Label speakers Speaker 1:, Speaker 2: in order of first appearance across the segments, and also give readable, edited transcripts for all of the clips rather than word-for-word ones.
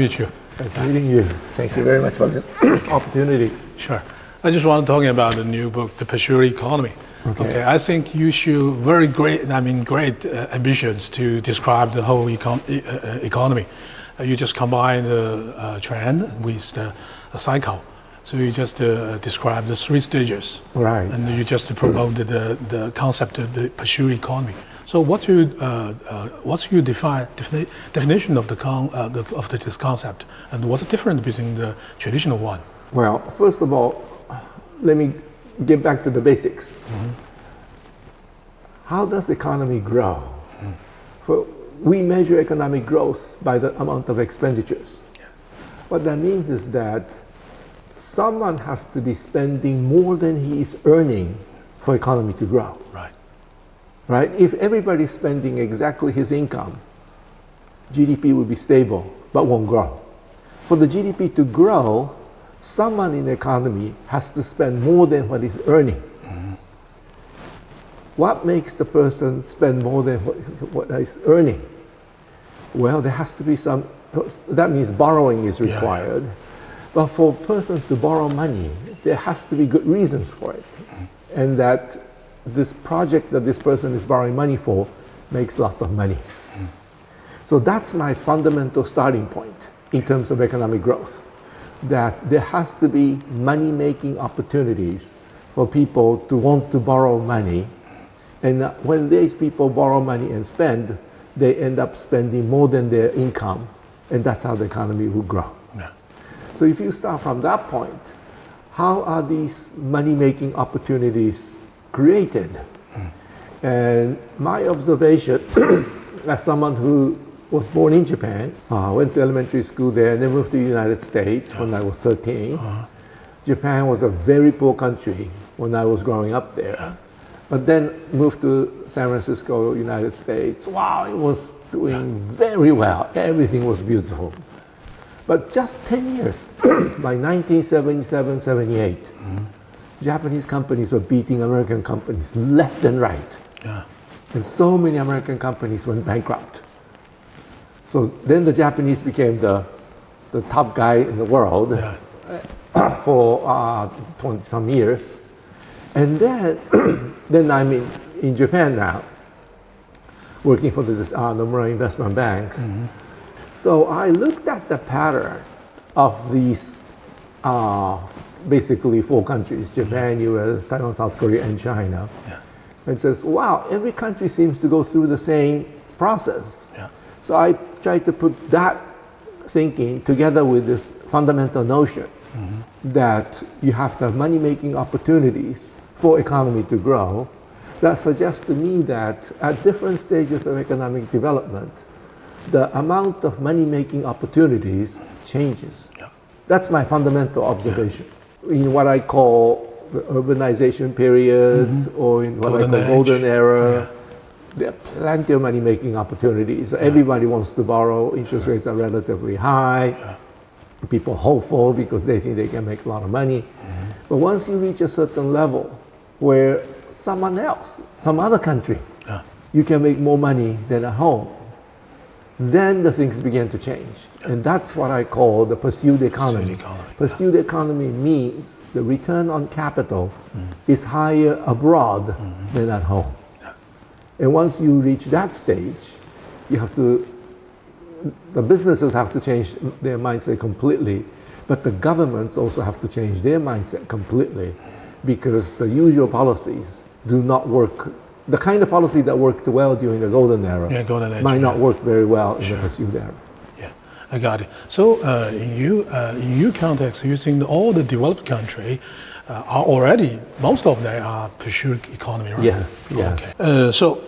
Speaker 1: meet you.
Speaker 2: Nice meeting you. Thank you very much for this opportunity.
Speaker 1: Sure. I just want to talk about the new book, The Pursuit Economy. Okay. I think you show great ambitions to describe the whole economy. You just combine the trend with the cycle. So you just describe the three stages.
Speaker 2: Right.
Speaker 1: And you just promoted the concept of the pursuit economy. So what's your definition of this concept, and what's the difference between the traditional one?
Speaker 2: Well, first of all, let me get back to the basics. Mm-hmm. How does the economy grow? We measure economic growth by the amount of expenditures. Yeah. What that means is that someone has to be spending more than he is earning for economy to grow. Right? If everybody's spending exactly his income, GDP will be stable but won't grow. For the GDP to grow, someone in the economy has to spend more than what he's earning. Mm-hmm. What makes the person spend more than what he's earning? Well, there has to be that means borrowing is required. Yeah. But for persons to borrow money, there has to be good reasons for it. Mm-hmm. And that this project that this person is borrowing money for makes lots of money. Mm. So that's my fundamental starting point in terms of economic growth, that there has to be money-making opportunities for people to want to borrow money. And when these people borrow money and spend, they end up spending more than their income, and that's how the economy will grow. Yeah. So if you start from that point, how are these money-making opportunities created? And my observation as someone who was born in Japan, went to elementary school there, and then moved to the United States when I was 13. Japan was a very poor country when I was growing up there. But then moved to San Francisco, United States. Wow, it was doing very well. Everything was beautiful. But just 10 years, by 1977, 78, Japanese companies were beating American companies left and right. Yeah. And so many American companies went bankrupt. So then the Japanese became the top guy in the world for 20 some years. And then I'm in Japan now, working for the Nomura Investment Bank. Mm-hmm. So I looked at the pattern of these basically four countries, Japan, US, Taiwan, South Korea, and China. Yeah. And says, wow, every country seems to go through the same process. Yeah. So I tried to put that thinking together with this fundamental notion that you have to have money-making opportunities for economy to grow. That suggests to me that at different stages of economic development, the amount of money-making opportunities changes. Yeah. That's my fundamental observation. In what I call the urbanization period, or in what I call golden era, there are plenty of money-making opportunities. Everybody wants to borrow. Interest rates are relatively high. People hopeful because they think they can make a lot of money. But once you reach a certain level where someone else, some other country, you can make more money than at home, then the things begin to change. And that's what I call the pursued economy. Pursued economy means the return on capital is higher abroad than at home. And once you reach that stage, the businesses have to change their mindset completely, but the governments also have to change their mindset completely, because the usual policies do not work. The kind of policy that worked well during the golden era might not work very well in the pursued era.
Speaker 1: Yeah, I got it. So in your context, you think all the developed countries are already, most of them are pursued economy, right?
Speaker 2: Yes.
Speaker 1: Okay. So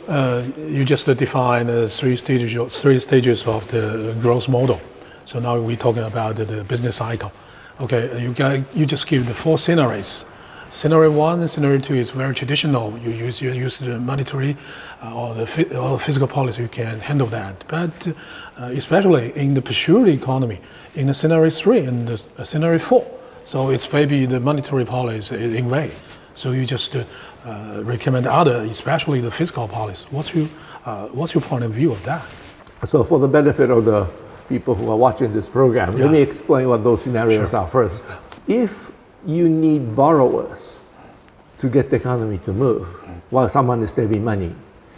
Speaker 1: you just define three stages of the growth model. So now we're talking about the business cycle. Okay, you just give the four scenarios. Scenario 1 and scenario 2 is very traditional. You use the monetary or the physical policy, you can handle that. But especially in the pursued economy, in the scenario 3 and the scenario 4, so it's maybe the monetary policy in vain. So you just recommend other, especially the fiscal policy. What's your point of view of that?
Speaker 2: So for the benefit of the people who are watching this program. Let me explain what those scenarios are first. If you need borrowers to get the economy to move while someone is saving money,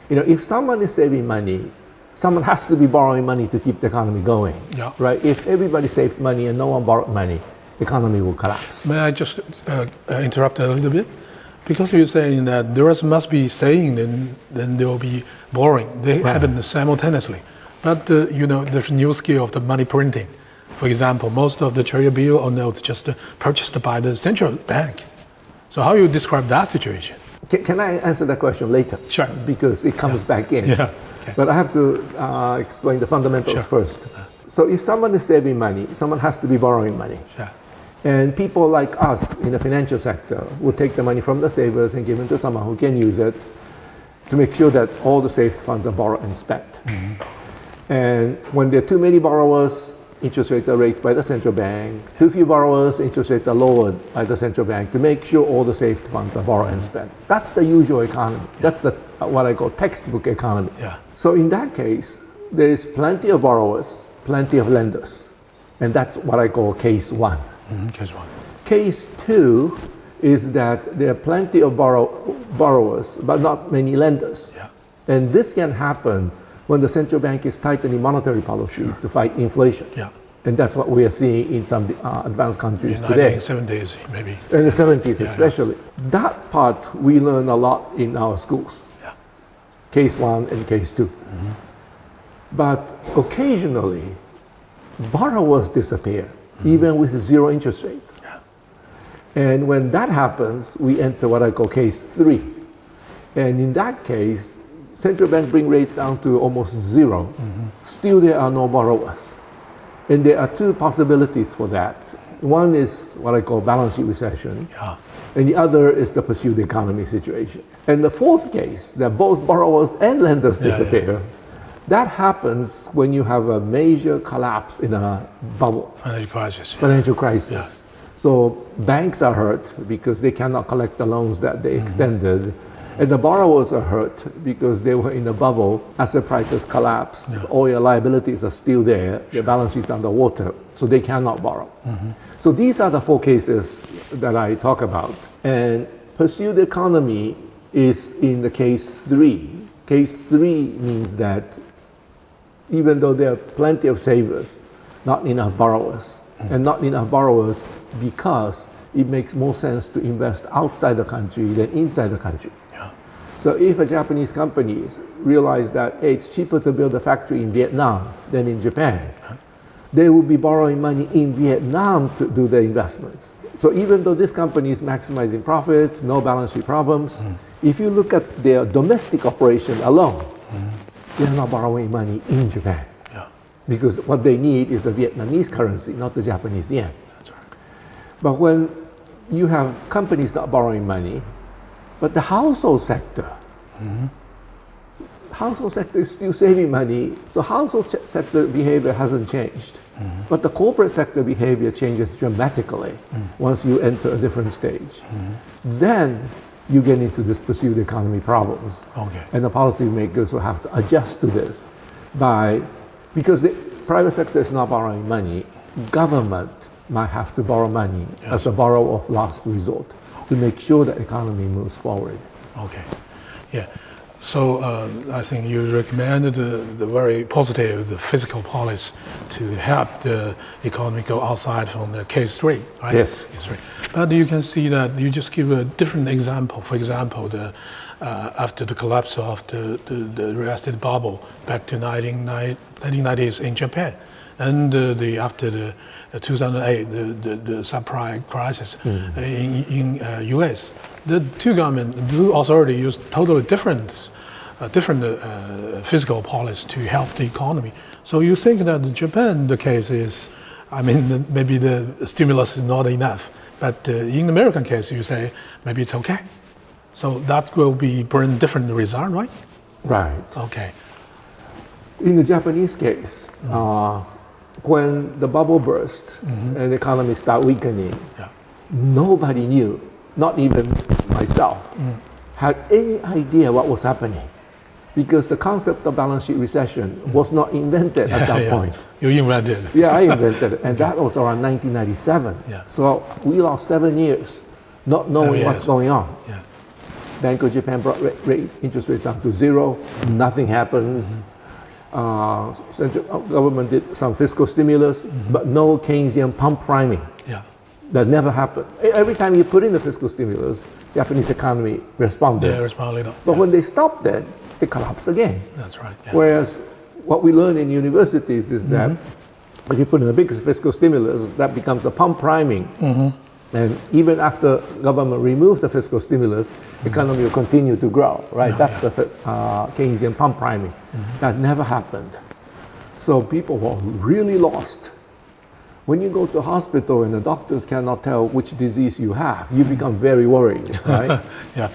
Speaker 2: if someone is saving money, someone has to be borrowing money to keep the economy going, right? If everybody saved money and no one borrowed money, the economy will collapse.
Speaker 1: May I just interrupt a little bit? Because you're saying that there must be saving, then there will be borrowing. They happen simultaneously. But there's a new skill of the money printing. For example, most of the treasury bill or notes just purchased by the central bank. So how you describe that situation?
Speaker 2: Can I answer that question later?
Speaker 1: Sure.
Speaker 2: Because it comes back in.
Speaker 1: Yeah. Okay.
Speaker 2: But I have to explain the fundamentals first. So if someone is saving money, someone has to be borrowing money.
Speaker 1: Sure.
Speaker 2: And people like us in the financial sector will take the money from the savers and give it to someone who can use it to make sure that all the saved funds are borrowed and spent. And when there are too many borrowers, interest rates are raised by the central bank. Too few borrowers, interest rates are lowered by the central bank to make sure all the saved funds are borrowed and spent. That's the usual economy. That's what I call textbook economy. So in that case, there is plenty of borrowers, plenty of lenders. And that's what I call case one.
Speaker 1: Case one.
Speaker 2: Case two is that there are plenty of borrowers, but not many lenders. And this can happen when the central bank is tightening monetary policy to fight inflation. And that's what we are seeing in some advanced countries today.
Speaker 1: In the 1970s, maybe.
Speaker 2: In the 70s especially. That part we learn a lot in our schools. Case one and case two. But occasionally, borrowers disappear, even with zero interest rates. And when that happens, we enter what I call case three. And in that case, central bank bring rates down to almost zero. Still, there are no borrowers. And there are two possibilities for that. One is what I call balance sheet recession. And the other is the pursued economy situation. And the fourth case, that both borrowers and lenders disappear, that happens when you have a major collapse in a bubble. Financial crisis. So banks are hurt because they cannot collect the loans that they extended. And the borrowers are hurt because they were in a bubble. Asset prices collapse, all your liabilities are still there, your balance sheet's underwater, so they cannot borrow. So these are the four cases that I talk about. And pursued economy is in the case three. Case three means that even though there are plenty of savers, not enough borrowers. And not enough borrowers because it makes more sense to invest outside the country than inside the country. So if a Japanese company realize that it's cheaper to build a factory in Vietnam than in Japan, they will be borrowing money in Vietnam to do the investments. So even though this company is maximizing profits, no balance sheet problems, if you look at their domestic operation alone, they're not borrowing money in Japan. Because what they need is a Vietnamese currency, not the Japanese yen. But when you have companies not borrowing money, but the household sector, household sector is still saving money, so household sector behavior hasn't changed. But the corporate sector behavior changes dramatically once you enter a different stage. Then you get into this pursued economy problems. And the policymakers will have to adjust to this because the private sector is not borrowing money, government might have to borrow money as a borrower of last resort to make sure the economy moves forward.
Speaker 1: So I think you recommended the very positive, the fiscal policy to help the economy go outside from the case three, right?
Speaker 2: Yes.
Speaker 1: But you can see that you just give a different example. For example, after the collapse of the real estate bubble back to 1990s in Japan, and after the 2008 the subprime crisis in US, the two governments, the authority used totally different fiscal policy to help the economy. So you think that Japan, the case is, maybe the stimulus is not enough, but in the American case, you say maybe it's okay. So that will bring different result, right?
Speaker 2: Right.
Speaker 1: Okay.
Speaker 2: In the Japanese case, when the bubble burst and the economy started weakening, nobody knew, not even myself, had any idea what was happening. because the concept of balance sheet recession was not invented at that point.
Speaker 1: You invented it.
Speaker 2: Yeah, I invented it, and that was around 1997.
Speaker 1: Yeah.
Speaker 2: So we lost 7 years not knowing what's going on.
Speaker 1: Yeah.
Speaker 2: Bank of Japan brought interest rates up to zero, nothing happens. Central government did some fiscal stimulus, but no Keynesian pump priming.
Speaker 1: Yeah.
Speaker 2: That never happened. Every time you put in the fiscal stimulus, Japanese economy responded.
Speaker 1: Yeah, responded.
Speaker 2: But when they stopped that, it collapsed again.
Speaker 1: That's right. Yeah.
Speaker 2: Whereas what we learn in universities is that if you put in a big fiscal stimulus, that becomes a pump priming. And even after government removes the fiscal stimulus, economy will continue to grow, right? That's the Keynesian pump priming. That never happened. So people were really lost. When you go to a hospital and the doctors cannot tell which disease you have, you become very worried, right?
Speaker 1: Yeah.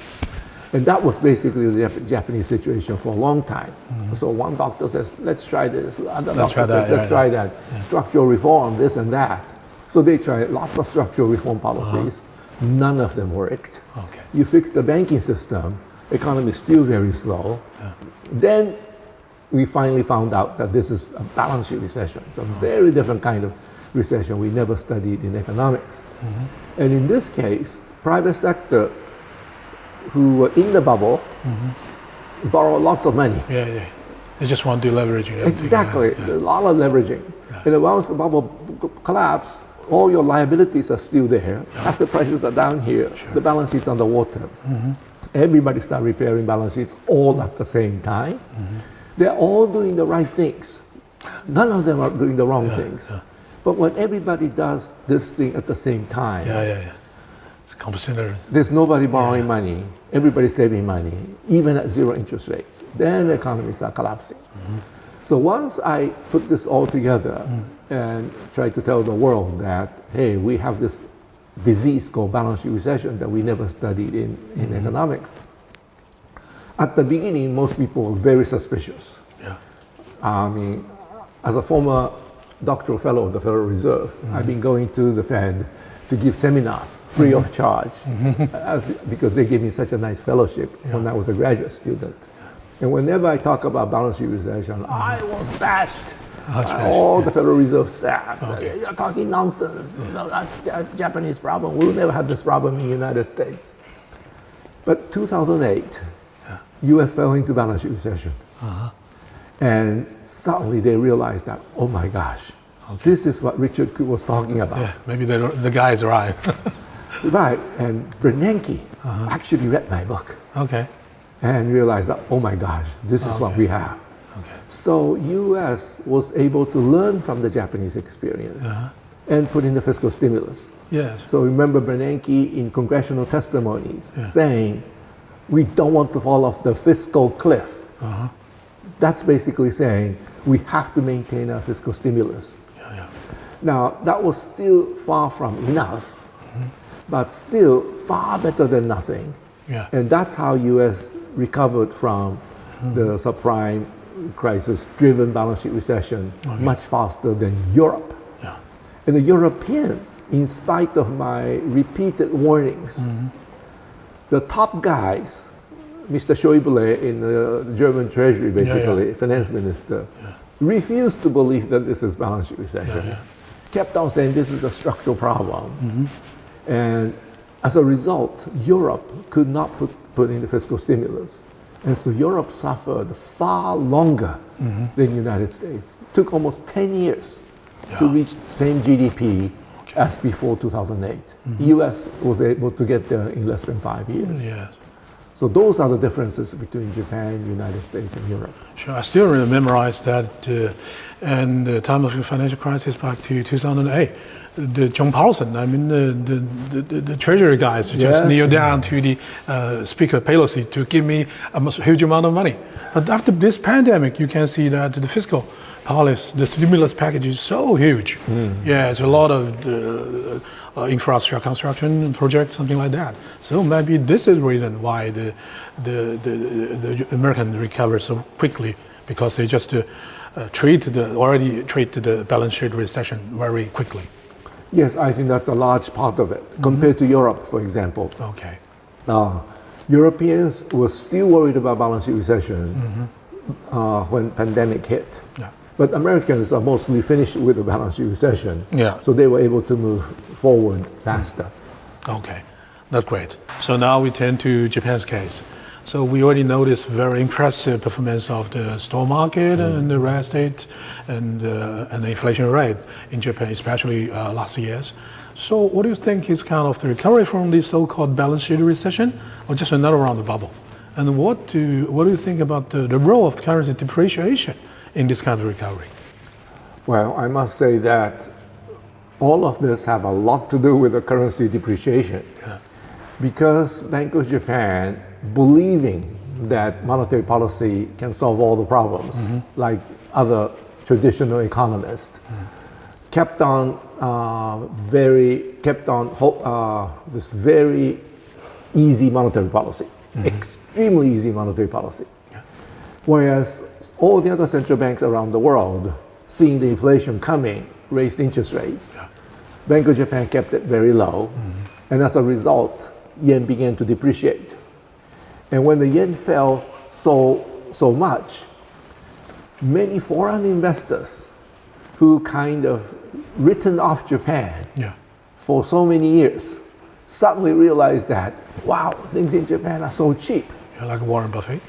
Speaker 2: And that was basically the Japanese situation for a long time. So one doctor says, let's try this. Other doctor says, let's try that. Structural reform, this and that. So they tried lots of structural reform policies. None of them worked.
Speaker 1: Okay.
Speaker 2: You fix the banking system, economy is still very slow. Then we finally found out that this is a balance sheet recession. It's a very different kind of recession we never studied in economics. And in this case, private sector who were in the bubble borrow lots of money.
Speaker 1: Yeah, yeah. They just want deleveraging.
Speaker 2: Exactly, a lot of leveraging. And once the bubble collapsed, all your liabilities are still there. Asset prices are down here. The balance sheet's underwater. Everybody start repairing balance sheets all at the same time. They're all doing the right things. None of them are doing the wrong things. But when everybody does this thing at the same time,
Speaker 1: It's compensated.
Speaker 2: there's nobody borrowing money, everybody's saving money, even at zero interest rates. Then the economies are collapsing. So once I put this all together and try to tell the world that, hey, we have this disease called balance sheet recession that we never studied in economics. At the beginning, most people were very suspicious.
Speaker 1: Yeah.
Speaker 2: I mean, as a former doctoral fellow of the Federal Reserve, I've been going to the Fed to give seminars free of charge because they gave me such a nice fellowship when I was a graduate student. And whenever I talk about balance sheet recession, I was bashed. All the Federal Reserve staff, you're talking nonsense. No, that's a Japanese problem. We'll never have this problem in the United States. But 2008, US fell into balance sheet recession. And suddenly they realized that, oh my gosh, this is what Richard Koo was talking about.
Speaker 1: Yeah, maybe the guy's right.
Speaker 2: Right, and Bernanke actually read my book.
Speaker 1: Okay.
Speaker 2: And realized that, oh my gosh, this is what we have. So US was able to learn from the Japanese experience and put in the fiscal stimulus.
Speaker 1: Yes.
Speaker 2: So remember Bernanke in congressional testimonies saying, we don't want to fall off the fiscal cliff. That's basically saying we have to maintain our fiscal stimulus. Now, that was still far from enough, but still far better than nothing. And that's how US recovered from the subprime crisis-driven balance sheet recession much faster than Europe. And the Europeans, in spite of my repeated warnings, the top guys, Mr. Schäuble in the German Treasury, basically, finance minister, refused to believe that this is balance sheet recession. Kept on saying this is a structural problem. And as a result, Europe could not put in the fiscal stimulus. And so Europe suffered far longer than the United States. It took almost 10 years to reach the same GDP as before 2008. US was able to get there in less than 5 years. So those are the differences between Japan, United States, and Europe.
Speaker 1: Sure, I still memorize that in the time of the financial crisis back to 2008. The John Paulson, I mean, the treasury guys just kneel down to the Speaker Pelosi to give me a huge amount of money. But after this pandemic, you can see that the fiscal policy, the stimulus package is so huge. It's a lot of infrastructure construction projects, something like that. So maybe this is the reason why the Americans recover so quickly, because they just already treat the balance sheet recession very quickly.
Speaker 2: Yes, I think that's a large part of it, compared to Europe, for example. Europeans were still worried about balance sheet recession when pandemic hit.
Speaker 1: Yeah.
Speaker 2: But Americans are mostly finished with the balance sheet recession.
Speaker 1: Yeah.
Speaker 2: So they were able to move forward faster.
Speaker 1: Okay, that's great. So now we turn to Japan's case. So we already noticed very impressive performance of the stock market and the real estate and the inflation rate in Japan, especially last years. So what do you think is kind of the recovery from this so-called balance sheet recession, or just another round of bubble? And what do you think about the role of currency depreciation in this kind of recovery?
Speaker 2: Well, I must say that all of this have a lot to do with the currency depreciation.
Speaker 1: Yeah.
Speaker 2: Because Bank of Japan, believing that monetary policy can solve all the problems, like other traditional economists, kept on this very easy monetary policy, extremely easy monetary policy.
Speaker 1: Yeah.
Speaker 2: Whereas all the other central banks around the world, seeing the inflation coming, raised interest rates.
Speaker 1: Yeah.
Speaker 2: Bank of Japan kept it very low, and as a result, yen began to depreciate. And when the yen fell so much, many foreign investors who kind of written off Japan
Speaker 1: Yeah.
Speaker 2: for so many years suddenly realized that, wow, things in Japan are so cheap.
Speaker 1: Yeah, like Warren Buffett.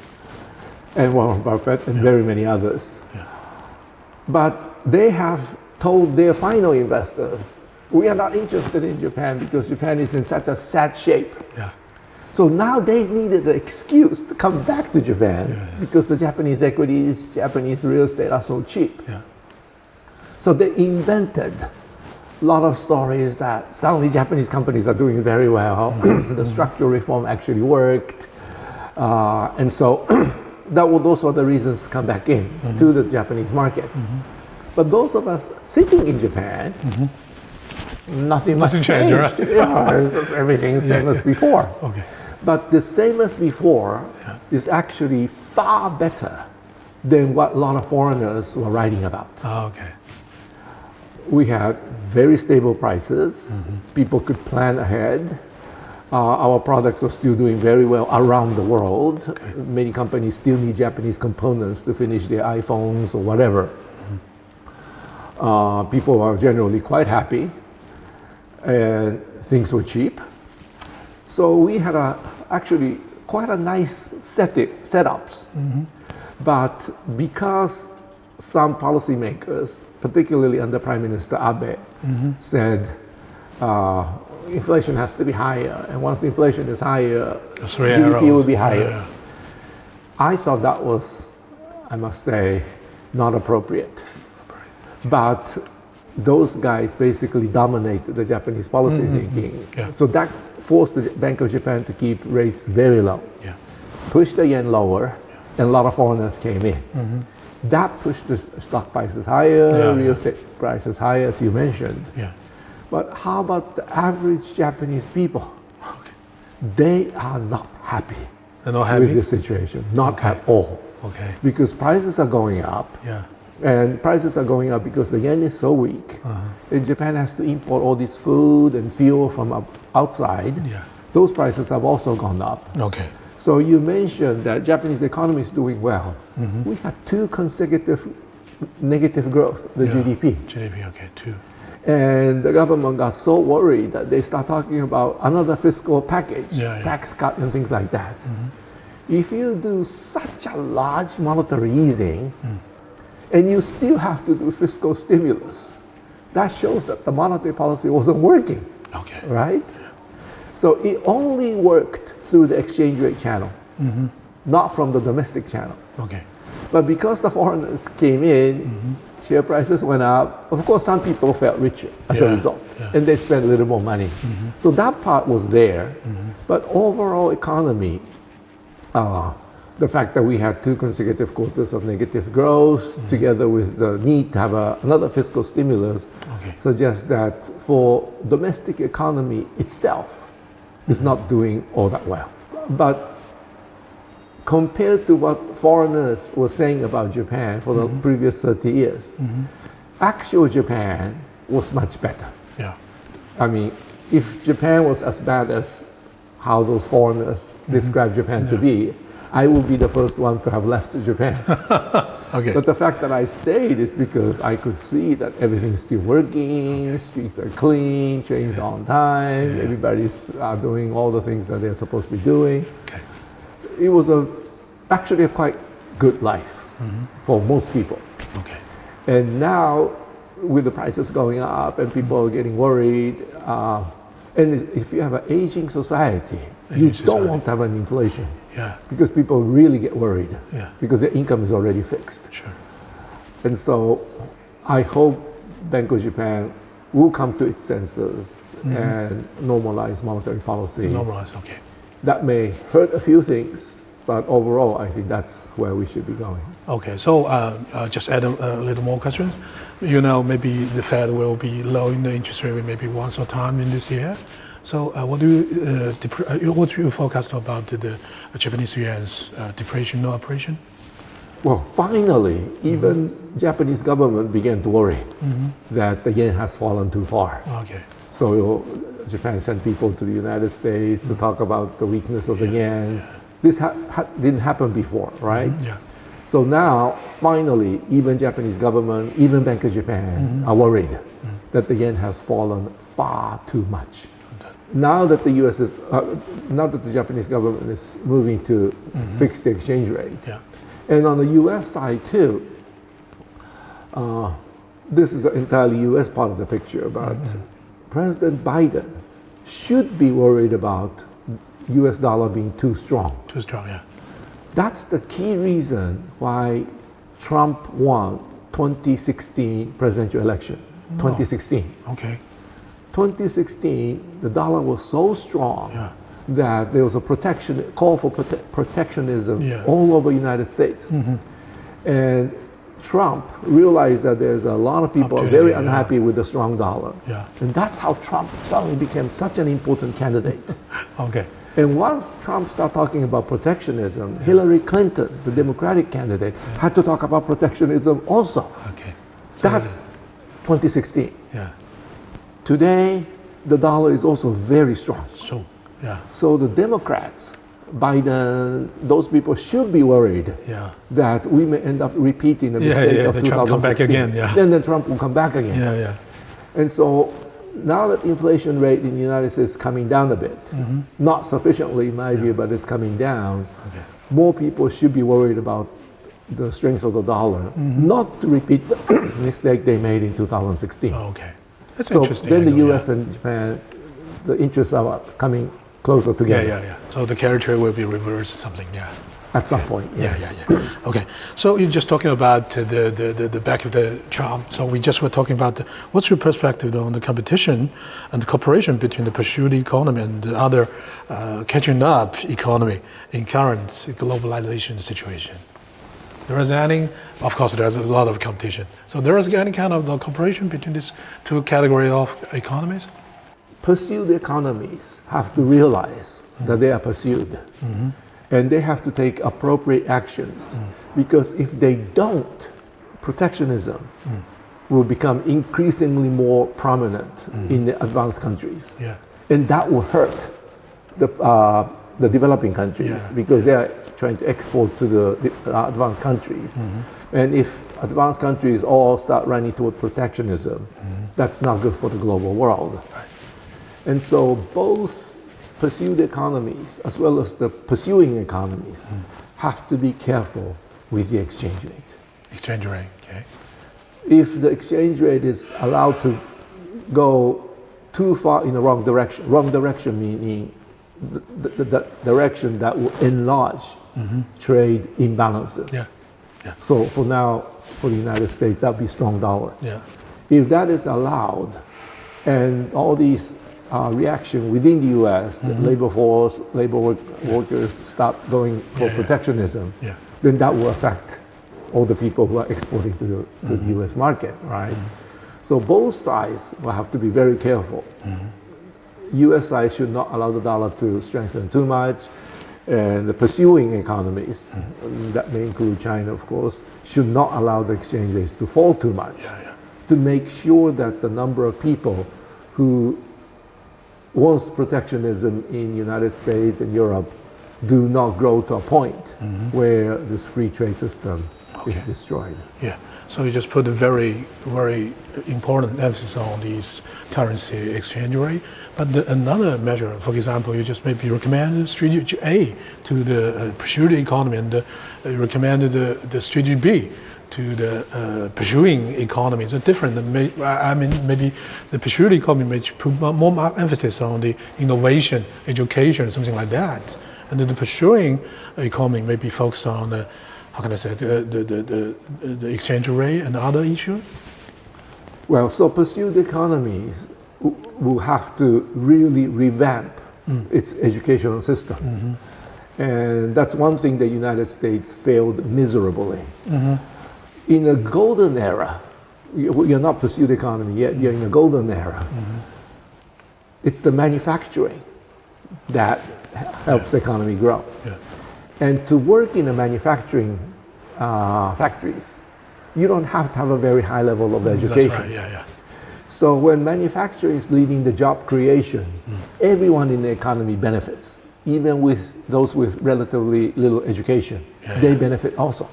Speaker 2: And Warren Buffett and very many others.
Speaker 1: Yeah.
Speaker 2: But they have told their final investors, we are not interested in Japan because Japan is in such a sad shape.
Speaker 1: Yeah.
Speaker 2: So now they needed an excuse to come back to Japan because the Japanese equities, Japanese real estate are so cheap.
Speaker 1: Yeah.
Speaker 2: So they invented a lot of stories that suddenly Japanese companies are doing very well. The structural reform actually worked. And so those were the reasons to come back in to the Japanese market. But those of us sitting in Japan, nothing much
Speaker 1: changed,
Speaker 2: changed.
Speaker 1: right?
Speaker 2: Yeah, it's just everything is same as before.
Speaker 1: Okay.
Speaker 2: But the same as before is actually far better than what a lot of foreigners were writing about.
Speaker 1: Oh, okay.
Speaker 2: We had very stable prices. People could plan ahead. Our products are still doing very well around the world.
Speaker 1: Okay.
Speaker 2: Many companies still need Japanese components to finish their iPhones or whatever. People are generally quite happy, and things were cheap. So we had actually quite a nice setups. But because some policymakers, particularly under Prime Minister Abe, said inflation has to be higher, and once the inflation is higher, GDP will be higher.
Speaker 1: Yeah.
Speaker 2: I thought that was, I must say, not appropriate. But those guys basically dominated the Japanese policy thinking.
Speaker 1: Yeah.
Speaker 2: So that forced the Bank of Japan to keep rates very low,
Speaker 1: Yeah.
Speaker 2: pushed the yen lower, and a lot of foreigners came in. That pushed the stock prices higher, real estate prices higher, as you mentioned.
Speaker 1: Yeah.
Speaker 2: But how about the average Japanese people?
Speaker 1: Okay.
Speaker 2: They are not happy
Speaker 1: They're not
Speaker 2: with
Speaker 1: happy?
Speaker 2: this situation, not at all.
Speaker 1: Okay.
Speaker 2: Because prices are going up,
Speaker 1: Yeah.
Speaker 2: and prices are going up because the yen is so weak. And Japan has to import all this food and fuel from outside.
Speaker 1: Yeah.
Speaker 2: Those prices have also gone up.
Speaker 1: Okay.
Speaker 2: So you mentioned that Japanese economy is doing well. We had 2 consecutive negative growth, the GDP.
Speaker 1: GDP, okay, 2.
Speaker 2: And the government got so worried that they start talking about another fiscal package, tax cut and things like that. If you do such a large monetary easing, and you still have to do fiscal stimulus, that shows that the monetary policy wasn't working,
Speaker 1: Okay.
Speaker 2: right? So it only worked through the exchange rate channel, not from the domestic channel.
Speaker 1: Okay.
Speaker 2: But because the foreigners came in, share prices went up. Of course, some people felt richer as a result, and they spent a little more money. So that part was there. But overall economy, the fact that we had 2 consecutive quarters of negative growth, together with the need to have another fiscal stimulus, suggests that for domestic economy itself, is not doing all that well. But compared to what foreigners were saying about Japan for the previous 30 years, actual Japan was much better.
Speaker 1: Yeah.
Speaker 2: I mean, if Japan was as bad as how those foreigners describe Japan to be, I will be the first one to have left Japan.
Speaker 1: Okay.
Speaker 2: But the fact that I stayed is because I could see that everything's still working, streets are clean, trains are on time, everybody's doing all the things that they're supposed to be doing.
Speaker 1: Okay.
Speaker 2: It was actually a quite good life for most people.
Speaker 1: Okay.
Speaker 2: And now, with the prices going up and people are getting worried, and if you have an aging society, you don't want to have an inflation.
Speaker 1: Yeah.
Speaker 2: Because people really get worried.
Speaker 1: Yeah.
Speaker 2: Because their income is already fixed.
Speaker 1: Sure.
Speaker 2: And so I hope Bank of Japan will come to its senses and normalize monetary policy.
Speaker 1: Normalize. Okay.
Speaker 2: That may hurt a few things, but overall, I think that's where we should be going.
Speaker 1: Okay. So just add a little more questions. You know, maybe the Fed will be lowering the interest rate maybe once or time in this year. So what do you forecast about the Japanese yen's depreciation or appreciation?
Speaker 2: Well, finally, even Japanese government began to worry that the yen has fallen too far.
Speaker 1: Okay.
Speaker 2: So Japan sent people to the United States to talk about the weakness of the yen. This didn't happen before, right?
Speaker 1: Yeah.
Speaker 2: So now, finally, even Japanese government, even Bank of Japan are worried that the yen has fallen far too much. Now that the U.S. is, now that the Japanese government is moving to fix the exchange rate, and on the U.S. side too, this is an entirely U.S. part of the picture, but President Biden should be worried about U.S. dollar being too strong.
Speaker 1: Too strong, yeah.
Speaker 2: That's the key reason why Trump won 2016 presidential election. 2016.
Speaker 1: Okay.
Speaker 2: 2016, the dollar was so strong that there was a call for protectionism all over the United States. And Trump realized that there's a lot of people very unhappy with the strong dollar. And that's how Trump suddenly became such an important candidate.
Speaker 1: Okay.
Speaker 2: And once Trump started talking about protectionism, Hillary Clinton, the Democratic candidate, had to talk about protectionism also.
Speaker 1: Okay. So
Speaker 2: that's 2016.
Speaker 1: Yeah.
Speaker 2: Today, the dollar is also very strong.
Speaker 1: So, yeah.
Speaker 2: So the Democrats, Biden, those people should be worried that we may end up repeating the mistake of 2016.
Speaker 1: Trump come back again,
Speaker 2: Then Trump will come back again.
Speaker 1: Yeah.
Speaker 2: And so now that inflation rate in the United States is coming down a bit, not sufficiently in my view, but it's coming down, more people should be worried about the strength of the dollar, not to repeat the mistake they made in 2016.
Speaker 1: Okay. That's
Speaker 2: so
Speaker 1: interesting.
Speaker 2: Then the U.S. and Japan, the interests are coming closer together.
Speaker 1: Yeah. So the character will be reversed or something,
Speaker 2: At some point,
Speaker 1: Yeah. Okay. So you're just talking about the back of the chart. So we just were talking about what's your perspective on the competition and the cooperation between the pursued economy and the other catching up economy in current globalization situation? There is any, of course, there's a lot of competition. So there is any kind of cooperation between these two categories of economies?
Speaker 2: Pursued economies have to realize that they are pursued. And they have to take appropriate actions. Because if they don't, protectionism will become increasingly more prominent in the advanced countries. And that will hurt the developing countries because they are trying to export to the advanced countries. And if advanced countries all start running toward protectionism, that's not good for the global world. And so both pursued economies as well as the pursuing economies have to be careful with the exchange rate.
Speaker 1: Exchange rate, okay.
Speaker 2: If the exchange rate is allowed to go too far in the wrong direction meaning the direction that will enlarge trade imbalances. So for now, for the United States, that would be strong dollar. If that is allowed, and all these reaction within the U.S., the labor force, workers start going for protectionism, then that will affect all the people who are exporting to the U.S. market, right? So both sides will have to be very careful. U.S. side should not allow the dollar to strengthen too much, and the pursuing economies, that may include China, of course, should not allow the exchange rates to fall too much to make sure that the number of people who once protectionism in United States and Europe do not grow to a point where this free trade system is destroyed.
Speaker 1: Yeah. So you just put a very, very important emphasis on these currency exchange rate. But another measure, for example, you just maybe recommend strategy A to the pursuing economy, and recommended the strategy B to the pursuing economy. It's different. I mean, maybe the pursuing economy may put more emphasis on the innovation, education, something like that. And the pursuing economy may be focused on the, how can I say, the exchange rate and other issues?
Speaker 2: Well, so pursued economies will have to really revamp its educational system. And that's one thing the United States failed miserably. In a golden era, you're not pursued economy yet, you're in a golden era. It's the manufacturing that helps the economy grow. And to work in a manufacturing factories, you don't have to have a very high level of education.
Speaker 1: That's right,
Speaker 2: So when manufacturing is leading the job creation, everyone in the economy benefits. Even with those with relatively little education, they benefit also.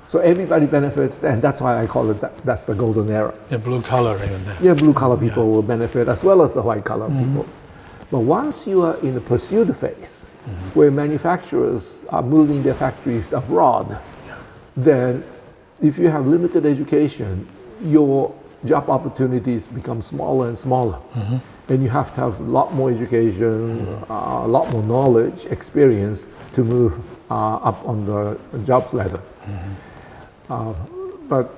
Speaker 2: So everybody benefits, and that's why I call it that's the golden era.
Speaker 1: Blue collar even.
Speaker 2: Blue collar people will benefit as well as the white collar people. But once you are in the pursuit phase, where manufacturers are moving their factories abroad, then if you have limited education, your job opportunities become smaller and smaller. And you have to have a lot more education, a lot more knowledge, experience to move up on the jobs ladder. But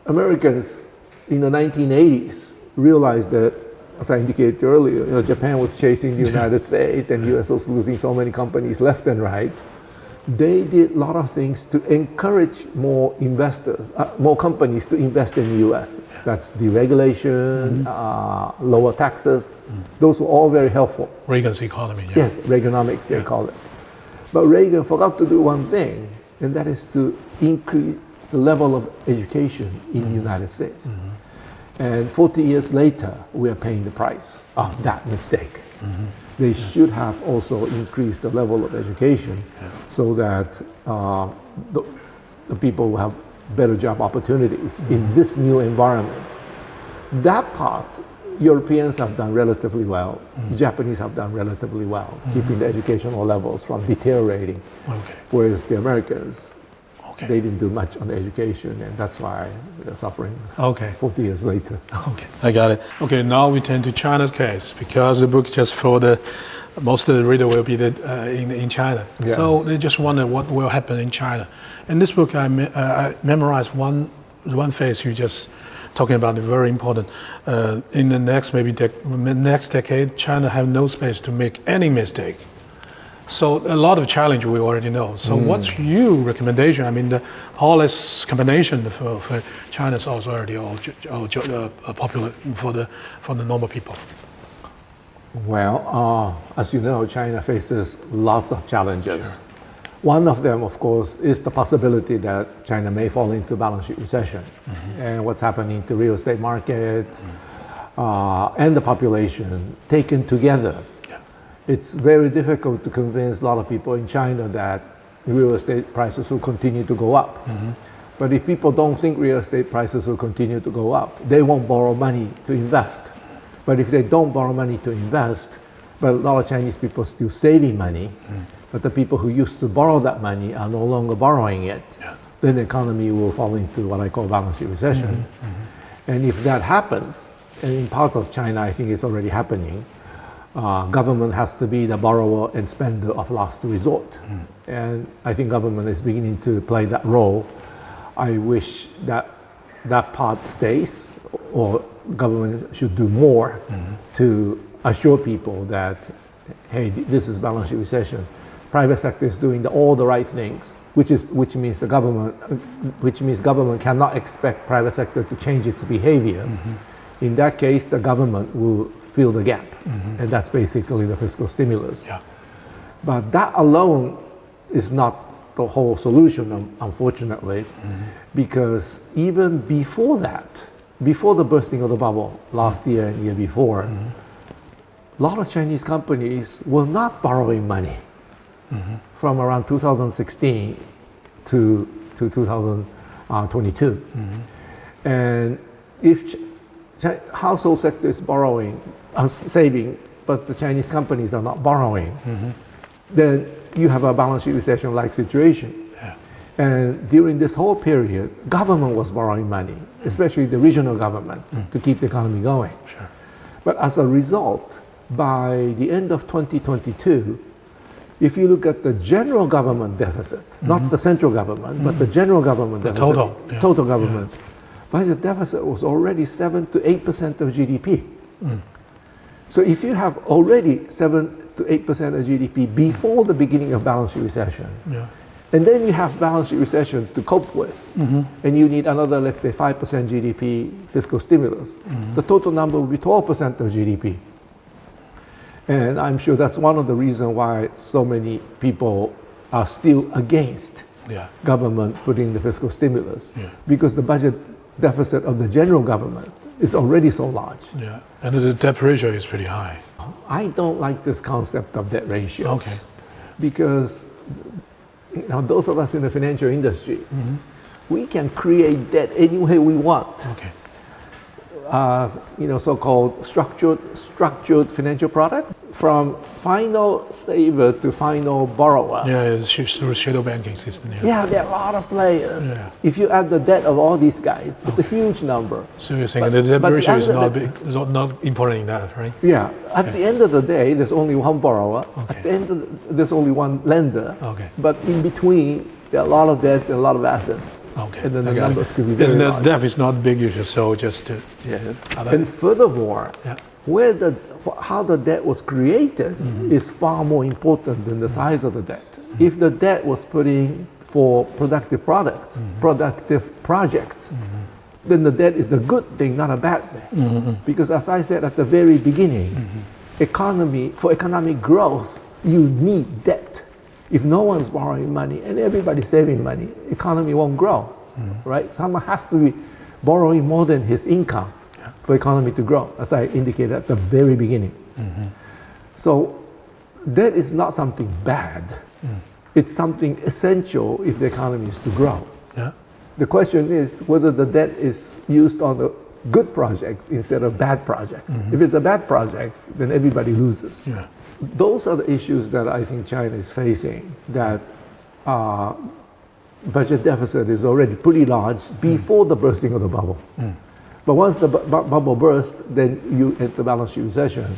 Speaker 2: Americans in the 1980s realized that, as I indicated earlier, Japan was chasing the United States and the US was losing so many companies left and right. They did a lot of things to encourage more investors, more companies to invest in the US. That's deregulation, lower taxes. Those were all very helpful.
Speaker 1: Reagan's economy.
Speaker 2: Yes, Reaganomics, they call it. But Reagan forgot to do one thing, and that is to increase the level of education in the United States. And 40 years later, we are paying the price of that mistake. They should have also increased the level of education so that the people will have better job opportunities in this new environment. That part, Europeans have done relatively well. Japanese have done relatively well, keeping the educational levels from deteriorating. Whereas the Americans, they didn't do much on education, and that's why they're suffering 40 years later.
Speaker 1: I got it. Now we turn to China's case, because the book just for most of the reader will be in China. So they just wonder what will happen in China. In this book, I memorized one phase you just talking about, very important. In the next next decade, China have no space to make any mistake. So a lot of challenge we already know. So what's your recommendation? I mean, the policy combination for China is also already popular for the normal people.
Speaker 2: Well, as you know, China faces lots of challenges. One of them, of course, is the possibility that China may fall into balance sheet recession. And what's happening to real estate market and the population taken together. It's very difficult to convince a lot of people in China that real estate prices will continue to go up. But if people don't think real estate prices will continue to go up, they won't borrow money to invest. But if they don't borrow money to invest, but a lot of Chinese people are still saving money, but the people who used to borrow that money are no longer borrowing it, then the economy will fall into what I call balance sheet recession. And if that happens, and in parts of China I think it's already happening, government has to be the borrower and spender of last resort. And I think government is beginning to play that role. I wish that that part stays, or government should do more to assure people that, hey, this is balance sheet recession. Private sector is doing all the right things, which means government cannot expect private sector to change its behavior. In that case, the government will fill the gap, and that's basically the fiscal stimulus. But that alone is not the whole solution, unfortunately, because even before that, before the bursting of the bubble last year and year before, a lot of Chinese companies were not borrowing money from around 2016 to 2022. And if household sector is borrowing, saving, but the Chinese companies are not borrowing, then you have a balance sheet recession-like situation.
Speaker 1: Yeah.
Speaker 2: And during this whole period, government was borrowing money, especially the regional government, to keep the economy going.
Speaker 1: Sure.
Speaker 2: But as a result, by the end of 2022, if you look at the general government deficit, not the central government, but the general government deficit, total government, budget deficit was already 7 to 8% of GDP. So if you have already 7 to 8% of GDP before the beginning of balance sheet recession, and then you have balance sheet recession to cope with, and you need another, let's say, 5% GDP fiscal stimulus, the total number will be 12% of GDP. And I'm sure that's one of the reasons why so many people are still against government putting the fiscal stimulus, because the budget deficit of the general government is already so large.
Speaker 1: Yeah, and the debt ratio is pretty high.
Speaker 2: I don't like this concept of debt ratios.
Speaker 1: Okay.
Speaker 2: Because those of us in the financial industry, we can create debt any way we want.
Speaker 1: Okay.
Speaker 2: So-called structured financial product, from final saver to final borrower.
Speaker 1: Yeah, it's through shadow banking system.
Speaker 2: Yeah, there are a lot of players. If you add the debt of all these guys, it's a huge number.
Speaker 1: So you're saying the debt ratio is not big, is not important in that, right?
Speaker 2: Yeah. At the end of the day, there's only one borrower. At the end, there's only one lender.
Speaker 1: Okay.
Speaker 2: But in between, there are a lot of debts and a lot of assets.
Speaker 1: Okay.
Speaker 2: And then the numbers could be very large.
Speaker 1: The debt is not big, so just
Speaker 2: And furthermore, how the debt was created is far more important than the size of the debt. If the debt was put in for productive products, productive projects, then the debt is a good thing, not a bad thing. Because as I said at the very beginning, for economic growth, you need debt. If no one's borrowing money and everybody's saving money, economy won't grow, right? Someone has to be borrowing more than his income for economy to grow, as I indicated at the very beginning. So debt is not something bad. It's something essential if the economy is to grow. The question is whether the debt is used on the good projects instead of bad projects. If it's a bad project, then everybody loses. Those are the issues that I think China is facing, that budget deficit is already pretty large before the bursting of the bubble. But once the bubble bursts, then you enter balance sheet recession.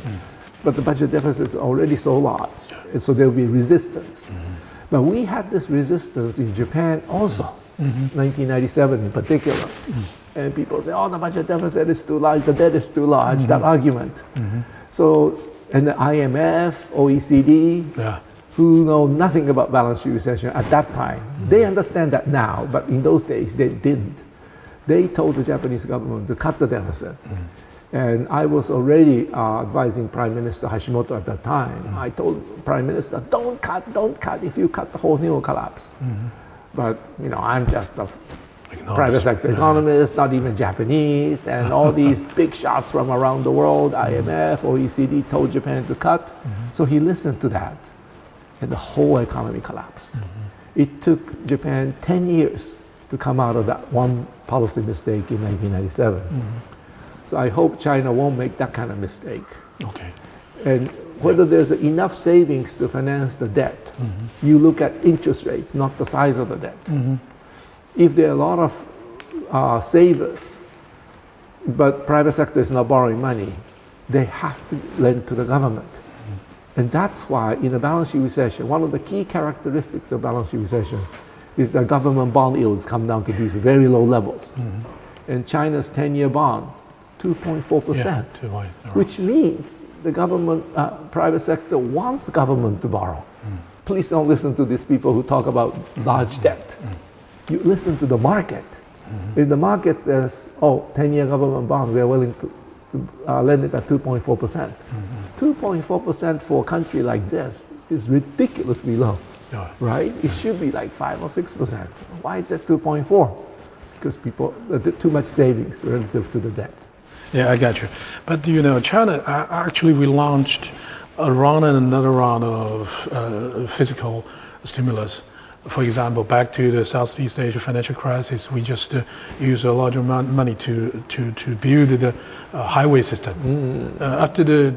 Speaker 2: But the budget deficit is already so large, and so there will be resistance. But we had this resistance in Japan also, 1997 in particular. And people say, oh, the budget deficit is too large, the debt is too large, that argument. So, and the IMF, OECD, who know nothing about balance sheet recession at that time, they understand that now, but in those days they didn't. They told the Japanese government to cut the deficit. And I was already advising Prime Minister Hashimoto at that time. I told Prime Minister, don't cut. If you cut, the whole thing will collapse. But, I'm just a private sector economist, not even Japanese, and all these big shots from around the world, IMF, OECD, told Japan to cut. So he listened to that, and the whole economy collapsed. It took Japan 10 years to come out of that one policy mistake in 1997. So I hope China won't make that kind of mistake.
Speaker 1: Okay.
Speaker 2: And whether there's enough savings to finance the debt, you look at interest rates, not the size of the debt. If there are a lot of savers, but private sector is not borrowing money, they have to lend to the government. And that's why in a balance sheet recession, one of the key characteristics of balance sheet recession is that government bond yields come down to these very low levels. And China's 10-year bond, 2.4%, which means the government, private sector wants government to borrow. Please don't listen to these people who talk about large debt. You listen to the market. If the market says, 10-year government bond, we are willing to lend it at 2.4%. 2.4% for a country like this is ridiculously low, right? It should be like 5 or 6%. Why is it 2.4? Because people, too much savings relative to the debt.
Speaker 1: Yeah, I got you. But China actually we launched another round of physical stimulus. For example, back to the Southeast Asia financial crisis, we just used a large amount of money to build the highway system. After the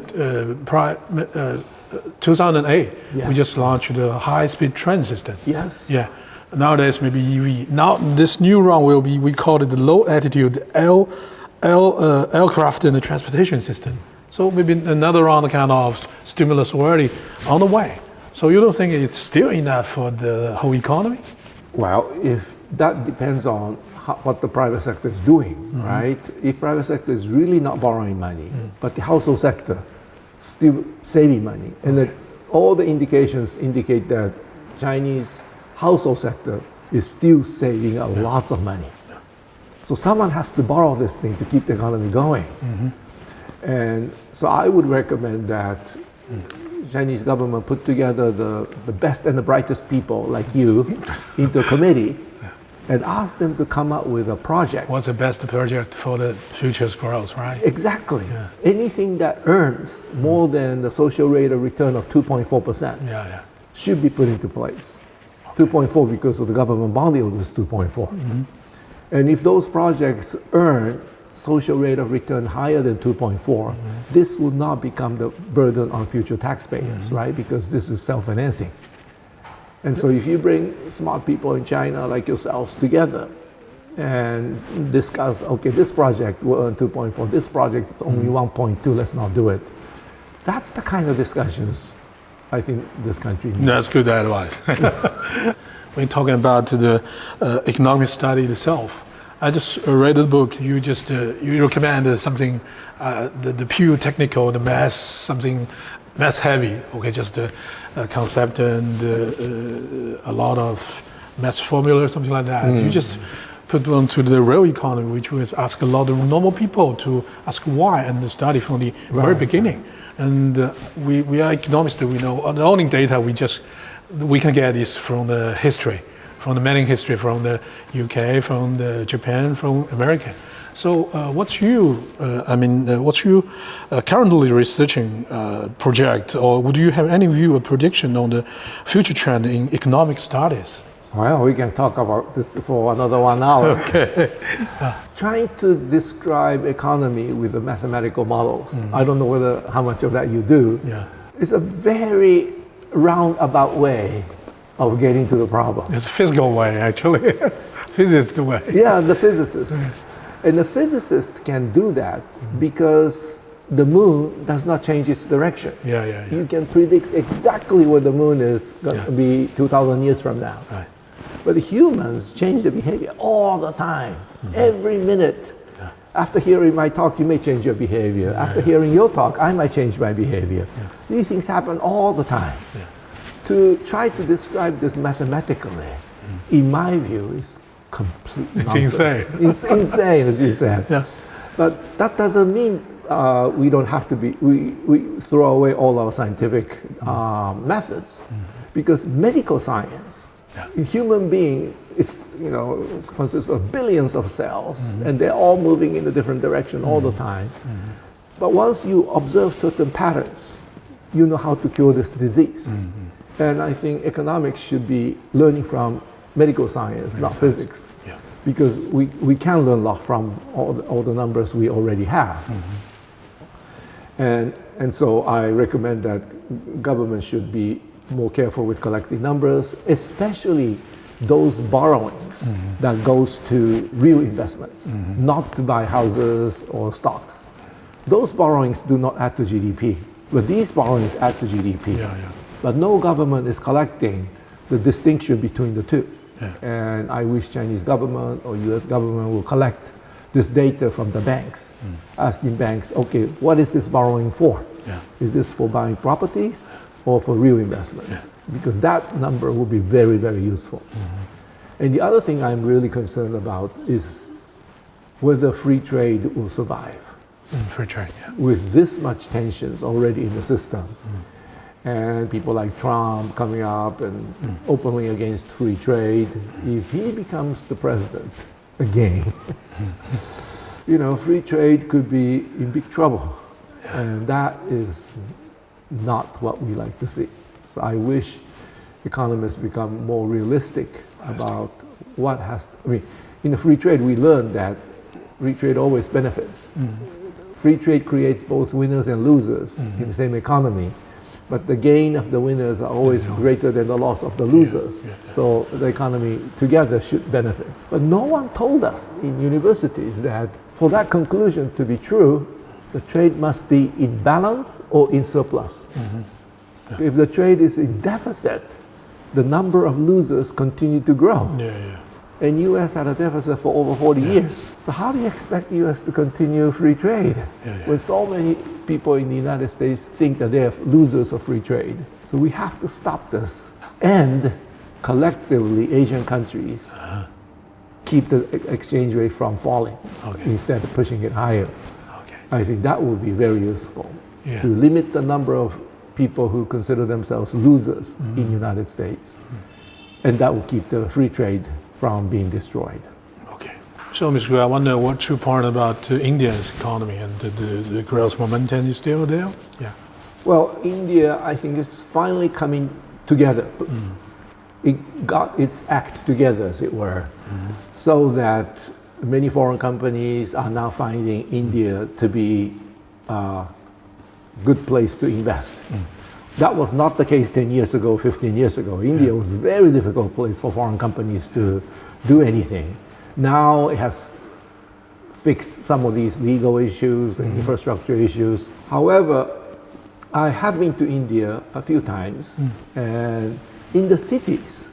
Speaker 1: 2008,
Speaker 2: yes.
Speaker 1: we just launched the high-speed train system.
Speaker 2: Yes.
Speaker 1: Yeah. Nowadays, maybe EV. Now, this new round will be, we call it the low-altitude aircraft and the transportation system. So maybe another round kind of stimulus already on the way. So you don't think it's still enough for the whole economy?
Speaker 2: Well, if that depends on what the private sector is doing, right? If private sector is really not borrowing money, but the household sector still saving money, and that all the indications indicate that Chinese household sector is still saving a lot of money. So someone has to borrow this thing to keep the economy going. And so I would recommend that Chinese government put together the best and the brightest people like you into a committee and ask them to come up with a project.
Speaker 1: What's the best project for the future's growth, right?
Speaker 2: Exactly. Yeah. Anything that earns more than the social rate of return of 2.4% should be put into place. 2.4 because of the government bond yield is 2.4. And if those projects earn social rate of return higher than 2.4, this will not become the burden on future taxpayers, right? Because this is self-financing. And so if you bring smart people in China like yourselves together and discuss, okay, this project will earn 2.4, this project is only 1.2, let's not do it. That's the kind of discussions I think this country needs.
Speaker 1: That's good advice. When talking about the economic study itself, I just read the book. You just you recommend something, the pure technical, the math, something math heavy. Okay, just a concept and a lot of math formula, something like that. You just put on to the real economy, which was ask a lot of normal people to ask why and study from the very beginning. And we are economists. We know the only data we can get is from the history. From the many history, from the UK, from the Japan, from America. So what's you currently researching project, or would you have any view or prediction on the future trend in economic studies?
Speaker 2: Well, we can talk about this for another 1 hour.
Speaker 1: Okay.
Speaker 2: Trying to describe economy with the mathematical models, I don't know how much of that you do.
Speaker 1: Yeah.
Speaker 2: It's a very roundabout way of getting to the problem.
Speaker 1: It's a physical way, actually. Physicist way.
Speaker 2: Yeah, the physicist. And the physicist can do that because the moon does not change its direction.
Speaker 1: Yeah.
Speaker 2: You can predict exactly where the moon is going to be 2,000 years from now.
Speaker 1: Right.
Speaker 2: But the humans change their behavior all the time, every minute.
Speaker 1: Yeah.
Speaker 2: After hearing my talk, you may change your behavior. After hearing your talk, I might change my behavior. These things happen all the time. To try to describe this mathematically, in my view, is completely
Speaker 1: insane.
Speaker 2: It's insane, as you said.
Speaker 1: Yeah.
Speaker 2: But that doesn't mean we don't have to be, we throw away all our scientific methods, because medical science, human beings, it consists of billions of cells, and they're all moving in a different direction all the time. But once you observe certain patterns, you know how to cure this disease. And I think economics should be learning from medical science, not physics, because we can learn a lot from all the numbers we already have. And so I recommend that government should be more careful with collecting numbers, especially those borrowings that goes to real investments, not to buy houses or stocks. Those borrowings do not add to GDP, but these borrowings add to GDP. But no government is collecting the distinction between the two. And I wish Chinese government or US government will collect this data from the banks, asking banks, okay, what is this borrowing for? Is this for buying properties or for real investments? Because that number will be very, very useful. And the other thing I'm really concerned about is whether free trade will survive.
Speaker 1: Free trade,
Speaker 2: With this much tensions already in the system. And people like Trump coming up and openly against free trade, if he becomes the president again, you know, free trade could be in big trouble. And that is not what we like to see. So I wish economists become more realistic about what has, I mean, in the free trade we learned that free trade always benefits. Free trade creates both winners and losers in the same economy. But the gain of the winners are always greater than the loss of the losers. So the economy together should benefit. But no one told us in universities that for that conclusion to be true, the trade must be in balance or in surplus. If the trade is in deficit, the number of losers continue to grow. And U.S. had a deficit for over 40 years. So how do you expect U.S. to continue free trade when so many people in the United States think that they are losers of free trade? So we have to stop this. And collectively, Asian countries keep the exchange rate from falling instead of pushing it higher. I think that would be very useful to limit the number of people who consider themselves losers in the United States. And that will keep the free trade from being destroyed.
Speaker 1: Okay. So, Mr. Koo, I wonder what your point about India's economy and the growth momentum is still there? Yeah.
Speaker 2: Well, India, I think it's finally coming together. It got its act together, as it were, so that many foreign companies are now finding India to be a good place to invest. That was not the case 10 years ago, 15 years ago. India was a very difficult place for foreign companies to do anything. Now it has fixed some of these legal issues and infrastructure issues. However, I have been to India a few times, and in the cities,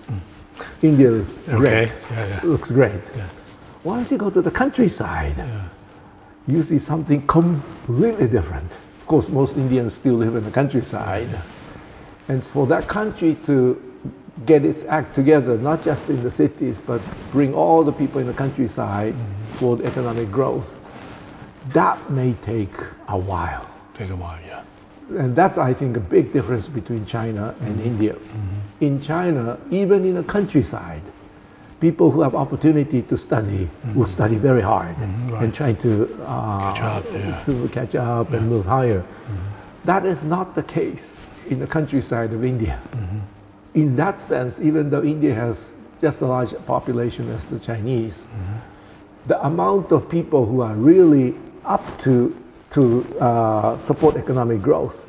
Speaker 2: India is great. It looks great. Once you go to the countryside, you see something completely different. Of course, most Indians still live in the countryside. And for that country to get its act together, not just in the cities, but bring all the people in the countryside for economic growth, that may take a while. And that's, I think, a big difference between China and India. In China, even in the countryside, people who have opportunity to study will study very hard and try to catch up and move higher. That is not the case in the countryside of India. In that sense, even though India has just a large population as the Chinese, the amount of people who are really up to support economic growth,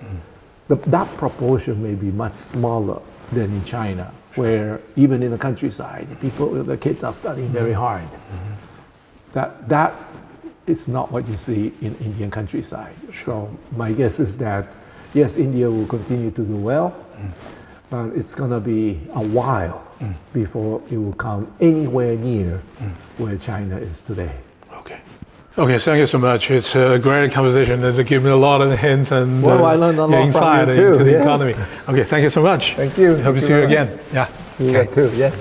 Speaker 2: that proportion may be much smaller than in China, where even in the countryside, the kids are studying very hard. That is not what you see in Indian countryside. So my guess is that, yes, India will continue to do well, but it's going to be a while before it will come anywhere near where China is today.
Speaker 1: Okay, thank you so much. It's a great conversation. It's given me a lot of hints and
Speaker 2: I learned a lot
Speaker 1: insight
Speaker 2: from you too.
Speaker 1: into the economy. Okay, thank you so much.
Speaker 2: Thank you.
Speaker 1: Hope to see you again.
Speaker 2: You too, yes.